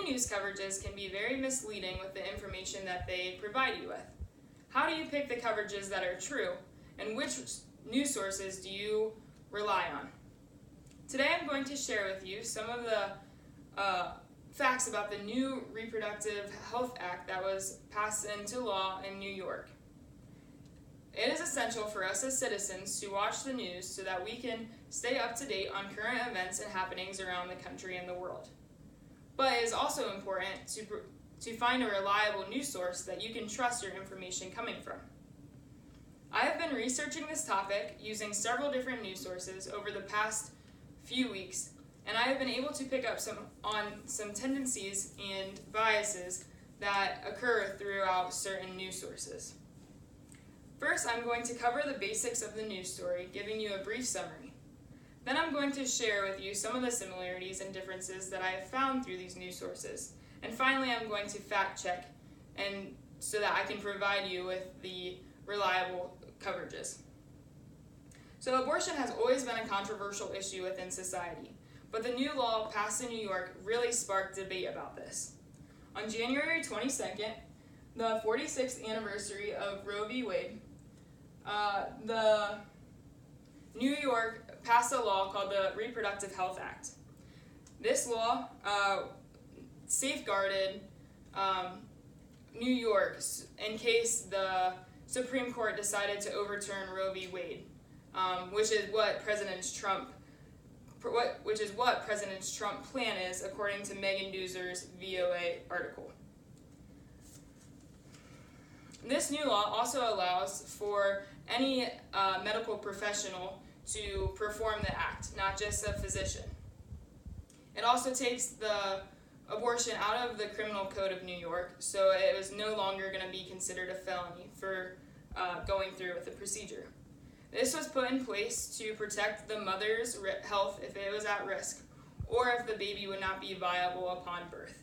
Many news coverages can be very misleading with the information that they provide you with. How do you pick the coverages that are true, and which news sources do you rely on? Today I'm going to share with you some of the facts about the new Reproductive Health Act that was passed into law in New York. It is essential for us as citizens to watch the news so that we can stay up to date on current events and happenings around the country and the world. But it is also important to find a reliable news source that you can trust your information coming from. I have been researching this topic using several different news sources over the past few weeks, and I have been able to pick up some tendencies and biases that occur throughout certain news sources. First, I'm going to cover the basics of the news story, giving you a brief summary. Then I'm going to share with you some of the similarities and differences that I have found through these news sources. And finally, I'm going to fact check so that I can provide you with the reliable coverages. So abortion has always been a controversial issue within society, but the new law passed in New York really sparked debate about this. On January 22nd, the 46th anniversary of Roe v. Wade, the New York passed a law called the Reproductive Health Act. This law safeguarded New York in case the Supreme Court decided to overturn Roe v. Wade, which is what President Trump's plan is, according to Megan Doozer's VOA article. This new law also allows for any medical professional to perform the act, not just a physician. It also takes the abortion out of the criminal code of New York, so it was no longer going to be considered a felony for going through with the procedure. This was put in place to protect the mother's health if it was at risk, or if the baby would not be viable upon birth.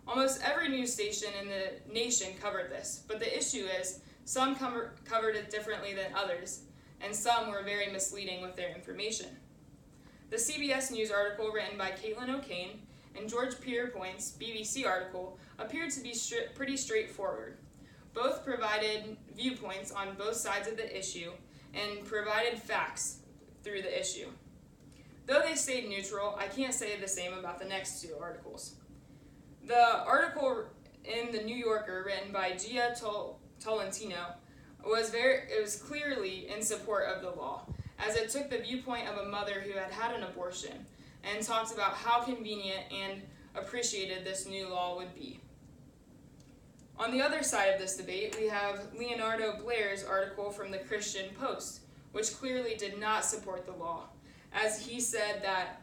Almost every news station in the nation covered this, but the issue is some covered it differently than others, and some were very misleading with their information. The CBS News article written by Caitlin O'Kane and George Pierpoint's BBC article appeared to be pretty straightforward. Both provided viewpoints on both sides of the issue and provided facts through the issue. Though they stayed neutral, I can't say the same about the next two articles. The article in the New Yorker written by Gia Tolentino was clearly in support of the law, as it took the viewpoint of a mother who had an abortion and talked about how convenient and appreciated this new law would be. On the other side of this debate, we have Leonardo Blair's article from the Christian Post, which clearly did not support the law, as he said that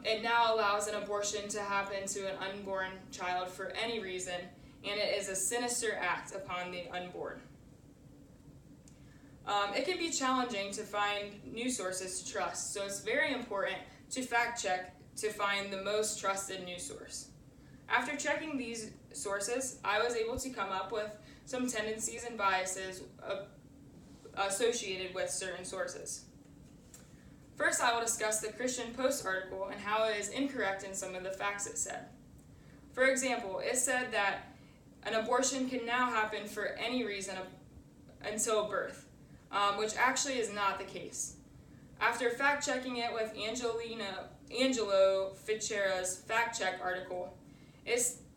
it now allows an abortion to happen to an unborn child for any reason, and it is a sinister act upon the unborn. It can be challenging to find news sources to trust, so it's very important to fact check to find the most trusted news source. After checking these sources, I was able to come up with some tendencies and biases associated with certain sources. First, I will discuss the Christian Post article and how it is incorrect in some of the facts it said. For example, it said that an abortion can now happen for any reason until birth, which actually is not the case. After fact-checking it with Angelo Fitzgerald's fact-check article,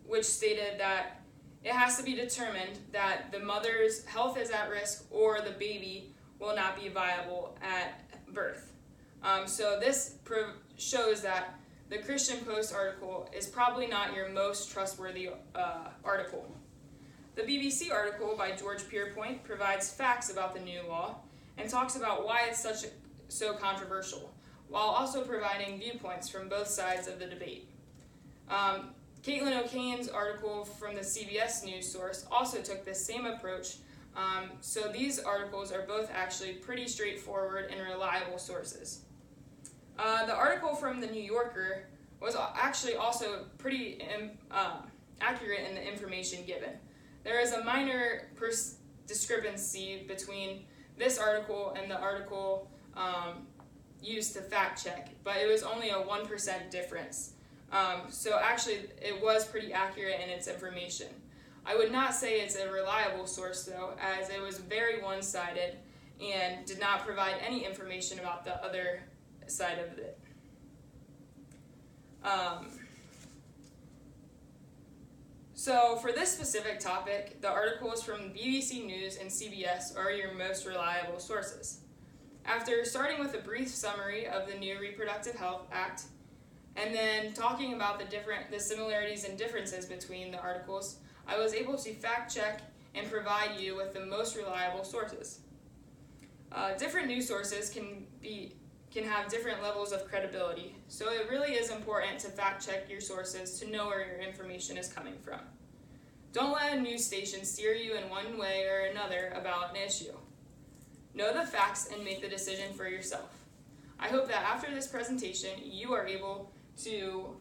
which stated that it has to be determined that the mother's health is at risk or the baby will not be viable at birth. So this shows that the Christian Post article is probably not your most trustworthy article. The BBC article by George Pierpoint provides facts about the new law and talks about why it's so controversial, while also providing viewpoints from both sides of the debate. Caitlin O'Kane's article from the CBS News source also took this same approach, so these articles are both actually pretty straightforward and reliable sources. The article from the New Yorker was actually also pretty accurate in the information given. There is a minor discrepancy between this article and the article used to fact check, but it was only a 1% difference So actually, it was pretty accurate in its information. I would not say it's a reliable source, though, as it was very one-sided and did not provide any information about the other side of it. So for this specific topic, the articles from BBC News and CBS are your most reliable sources. After starting with a brief summary of the new Reproductive Health Act, and then talking about the similarities and differences between the articles, I was able to fact check and provide you with the most reliable sources. Different news sources can have different levels of credibility, so it really is important to fact check your sources to know where your information is coming from. Don't let a news station steer you in one way or another about an issue. Know the facts and make the decision for yourself. I hope that after this presentation, you are able to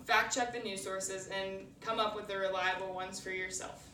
fact check the news sources and come up with the reliable ones for yourself.